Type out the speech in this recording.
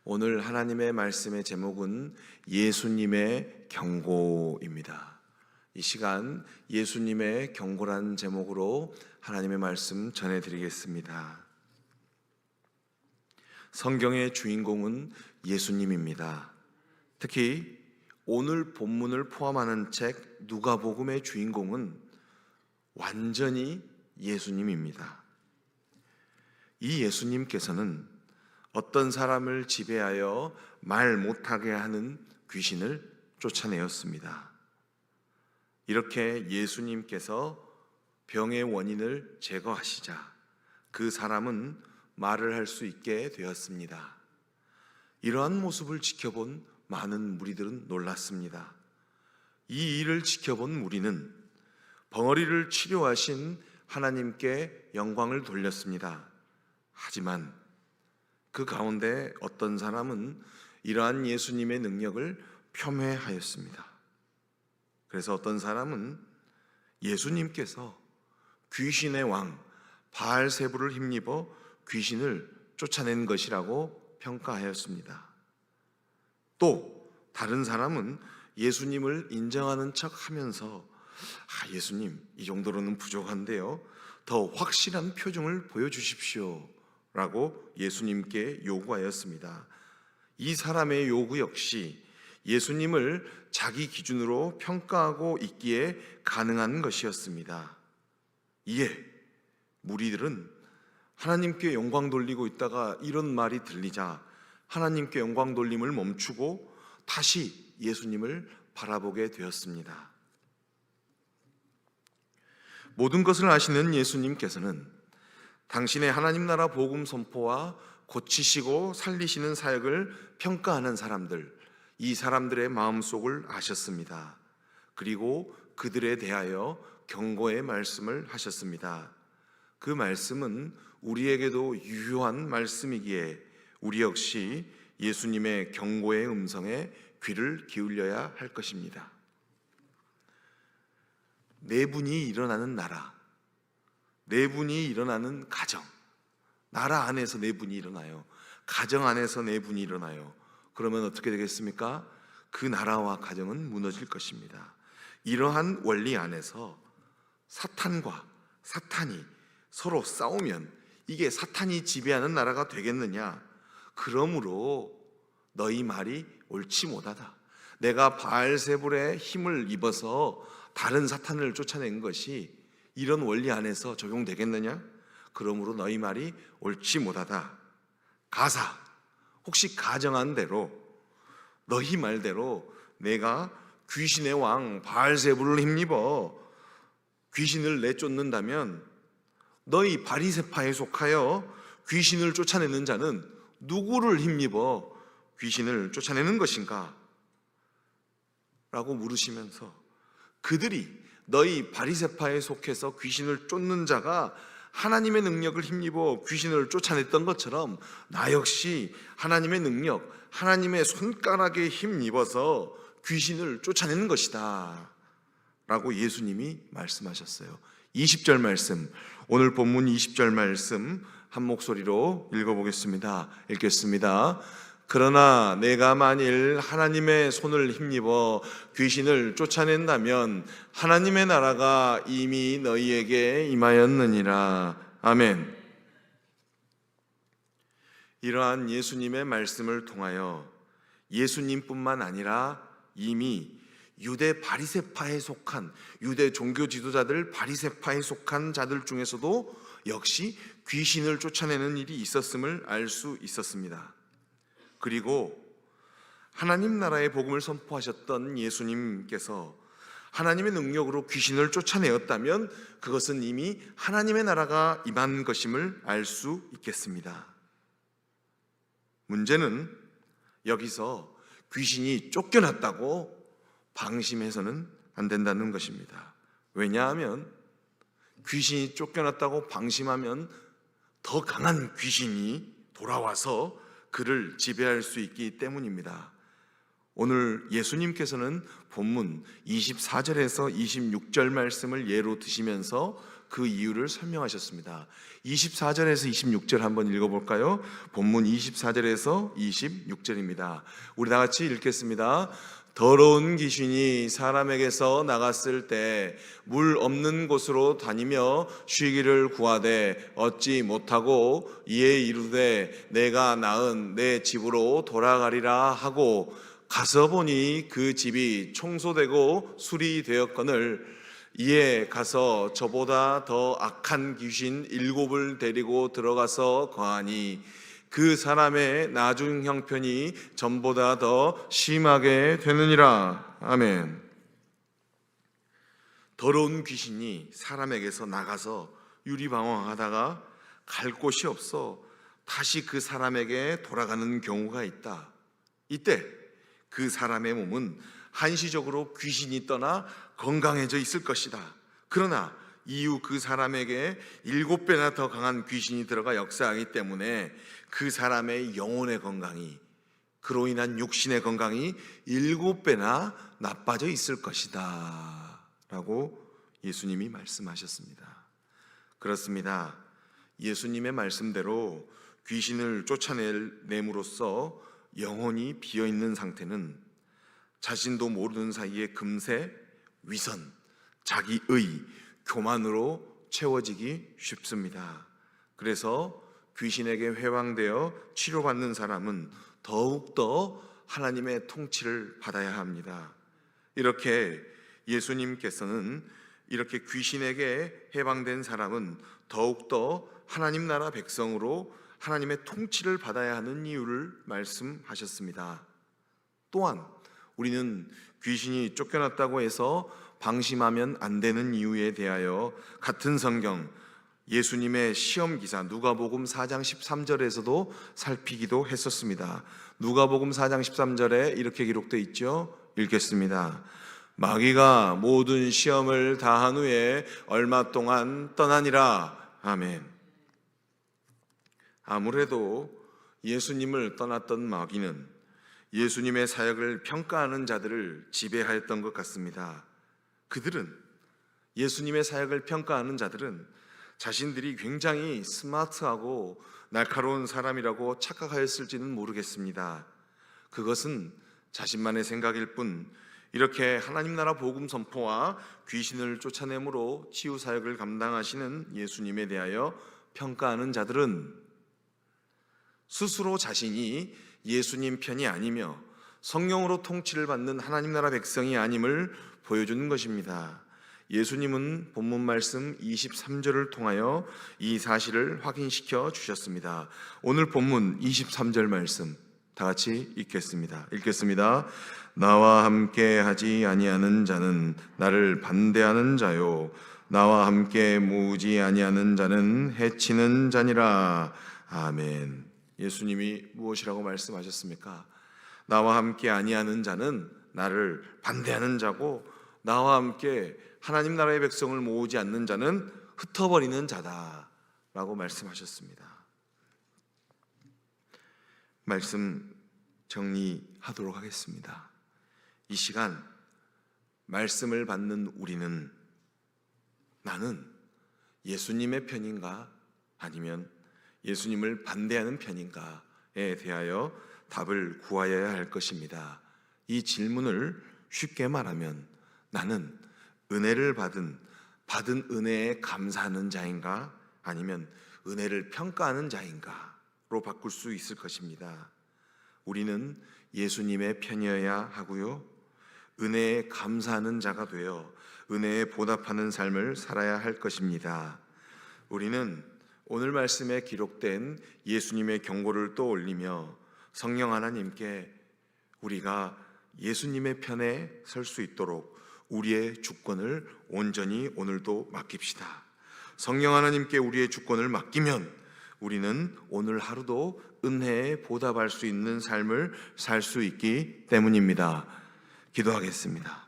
오늘 하나님의 말씀의 제목은 예수님의 경고입니다. 이 시간 예수님의 경고라는 제목으로 하나님의 말씀 전해드리겠습니다. 성경의 주인공은 예수님입니다. 특히 오늘 본문을 포함하는 책 누가복음의 주인공은 완전히 예수님입니다. 이 예수님께서는 어떤 사람을 지배하여 말 못하게 하는 귀신을 쫓아내었습니다. 이렇게 예수님께서 병의 원인을 제거하시자 그 사람은 말을 할 수 있게 되었습니다. 이러한 모습을 지켜본 많은 무리들은 놀랐습니다. 이 일을 지켜본 무리는 벙어리를 치료하신 하나님께 영광을 돌렸습니다. 하지만 그 가운데 어떤 사람은 이러한 예수님의 능력을 폄훼하였습니다. 그래서 어떤 사람은 예수님께서 귀신의 왕 바알세불을 힘입어 귀신을 쫓아낸 것이라고 평가하였습니다. 또 다른 사람은 예수님을 인정하는 척 하면서 예수님 이 정도로는 부족한데요, 더 확실한 표정을 보여주십시오 라고 예수님께 요구하였습니다. 이 사람의 요구 역시 예수님을 자기 기준으로 평가하고 있기에 가능한 것이었습니다. 이에 무리들은 하나님께 영광 돌리고 있다가 이런 말이 들리자 하나님께 영광 돌림을 멈추고 다시 예수님을 바라보게 되었습니다. 모든 것을 아시는 예수님께서는 당신의 하나님 나라 복음 선포와 고치시고 살리시는 사역을 평가하는 사람들, 이 사람들의 마음속을 아셨습니다. 그리고 그들에 대하여 경고의 말씀을 하셨습니다. 그 말씀은 우리에게도 유효한 말씀이기에 우리 역시 예수님의 경고의 음성에 귀를 기울여야 할 것입니다. 내분이 일어나는 나라, 내분이 일어나는 가정, 나라 안에서 내분이 일어나요. 가정 안에서 내분이 일어나요. 그러면 어떻게 되겠습니까? 그 나라와 가정은 무너질 것입니다. 이러한 원리 안에서 사탄과 사탄이 서로 싸우면 이게 사탄이 지배하는 나라가 되겠느냐? 그러므로 너희 말이 옳지 못하다. 내가 바알세불의 힘을 입어서 다른 사탄을 쫓아낸 것이 이런 원리 안에서 적용되겠느냐? 그러므로 너희 말이 옳지 못하다. 가사, 혹시 가정한 대로 너희 말대로 내가 귀신의 왕 바알세불을 힘입어 귀신을 내쫓는다면 너희 바리새파에 속하여 귀신을 쫓아내는 자는 누구를 힘입어 귀신을 쫓아내는 것인가? 라고 물으시면서 그들이 너희 바리새파에 속해서 귀신을 쫓는 자가 하나님의 능력을 힘입어 귀신을 쫓아냈던 것처럼 나 역시 하나님의 능력, 하나님의 손가락에 힘입어서 귀신을 쫓아내는 것이다 라고 예수님이 말씀하셨어요. 20절 말씀, 오늘 본문 20절 말씀 한 목소리로 읽어보겠습니다. 읽겠습니다. 그러나 내가 만일 하나님의 손을 힘입어 귀신을 쫓아낸다면 하나님의 나라가 이미 너희에게 임하였느니라. 아멘. 이러한 예수님의 말씀을 통하여 예수님뿐만 아니라 이미 유대 바리새파에 속한, 유대 종교 지도자들 바리새파에 속한 자들 중에서도 역시 귀신을 쫓아내는 일이 있었음을 알 수 있었습니다. 그리고 하나님 나라의 복음을 선포하셨던 예수님께서 하나님의 능력으로 귀신을 쫓아내었다면 그것은 이미 하나님의 나라가 임한 것임을 알 수 있겠습니다. 문제는 여기서 귀신이 쫓겨났다고 방심해서는 안 된다는 것입니다. 왜냐하면 귀신이 쫓겨났다고 방심하면 더 강한 귀신이 돌아와서 그를 지배할 수 있기 때문입니다. 오늘 예수님께서는 본문 24절에서 26절 말씀을 예로 드시면서 그 이유를 설명하셨습니다. 24절에서 26절 한번 읽어볼까요? 본문 24절에서 26절입니다. 우리 다 같이 읽겠습니다. 더러운 귀신이 사람에게서 나갔을 때 물 없는 곳으로 다니며 쉬기를 구하되 얻지 못하고 이에 이르되 내가 낳은 내 집으로 돌아가리라 하고 가서 보니 그 집이 청소되고 수리되었거늘 이에 가서 저보다 더 악한 귀신 7을 데리고 들어가서 거하니 그 사람의 나중 형편이 전보다 더 심하게 되느니라. 아멘. 더러운 귀신이 사람에게서 나가서 유리방황하다가 갈 곳이 없어 다시 그 사람에게 돌아가는 경우가 있다. 이때 그 사람의 몸은 한시적으로 귀신이 떠나 건강해져 있을 것이다. 그러나 이후 그 사람에게 7배나 더 강한 귀신이 들어가 역사하기 때문에 그 사람의 영혼의 건강이, 그로 인한 육신의 건강이 7배나 나빠져 있을 것이다 라고 예수님이 말씀하셨습니다. 그렇습니다. 예수님의 말씀대로 귀신을 쫓아냄으로써 영혼이 비어있는 상태는 자신도 모르는 사이에 금세 위선, 자기의, 교만으로 채워지기 쉽습니다. 그래서 귀신에게 회방되어 치료받는 사람은 더욱더 하나님의 통치를 받아야 합니다. 이렇게 예수님께서는 이렇게 귀신에게 해방된 사람은 더욱더 하나님 나라 백성으로 하나님의 통치를 받아야 하는 이유를 말씀하셨습니다. 또한 우리는 귀신이 쫓겨났다고 해서 방심하면 안 되는 이유에 대하여 같은 성경 예수님의 시험 기사 누가복음 4장 13절에서도 살피기도 했었습니다. 누가복음 4장 13절에 이렇게 기록되어 있죠. 읽겠습니다. 마귀가 모든 시험을 다한 후에 얼마 동안 떠나니라. 아멘. 아무래도 예수님을 떠났던 마귀는 예수님의 사역을 평가하는 자들을 지배하였던 것 같습니다. 예수님의 사역을 평가하는 자들은 자신들이 굉장히 스마트하고 날카로운 사람이라고 착각하였을지는 모르겠습니다. 그것은 자신만의 생각일 뿐, 이렇게 하나님 나라 복음 선포와 귀신을 쫓아내므로 치유 사역을 감당하시는 예수님에 대하여 평가하는 자들은 스스로 자신이 예수님 편이 아니며 성령으로 통치를 받는 하나님 나라 백성이 아님을 보여주는 것입니다. 예수님은 본문 말씀 23절을 통하여 이 사실을 확인시켜 주셨습니다. 오늘 본문 23절 말씀 다 같이 읽겠습니다. 나와 함께 하지 아니하는 자는 나를 반대하는 자요, 나와 함께 모으지 아니하는 자는 해치는 자니라. 아멘. 예수님이 무엇이라고 말씀하셨습니까? 나와 함께 아니하는 자는 나를 반대하는 자고, 나와 함께 하나님 나라의 백성을 모으지 않는 자는 흩어버리는 자다라고 말씀하셨습니다. 말씀 정리하도록 하겠습니다. 이 시간 말씀을 받는 우리는 나는 예수님의 편인가 아니면 예수님을 반대하는 편인가에 대하여 답을 구하여야 할 것입니다. 이 질문을 쉽게 말하면 나는 은혜를 받은 은혜에 감사하는 자인가 아니면 은혜를 평가하는 자인가로 바꿀 수 있을 것입니다. 우리는 예수님의 편이어야 하고요, 은혜에 감사하는 자가 되어 은혜에 보답하는 삶을 살아야 할 것입니다. 우리는 오늘 말씀에 기록된 예수님의 경고를 떠올리며 성령 하나님께 우리가 예수님의 편에 설 수 있도록 우리의 주권을 온전히 오늘도 맡깁시다. 성령 하나님께 우리의 주권을 맡기면 우리는 오늘 하루도 은혜에 보답할 수 있는 삶을 살 수 있기 때문입니다. 기도하겠습니다.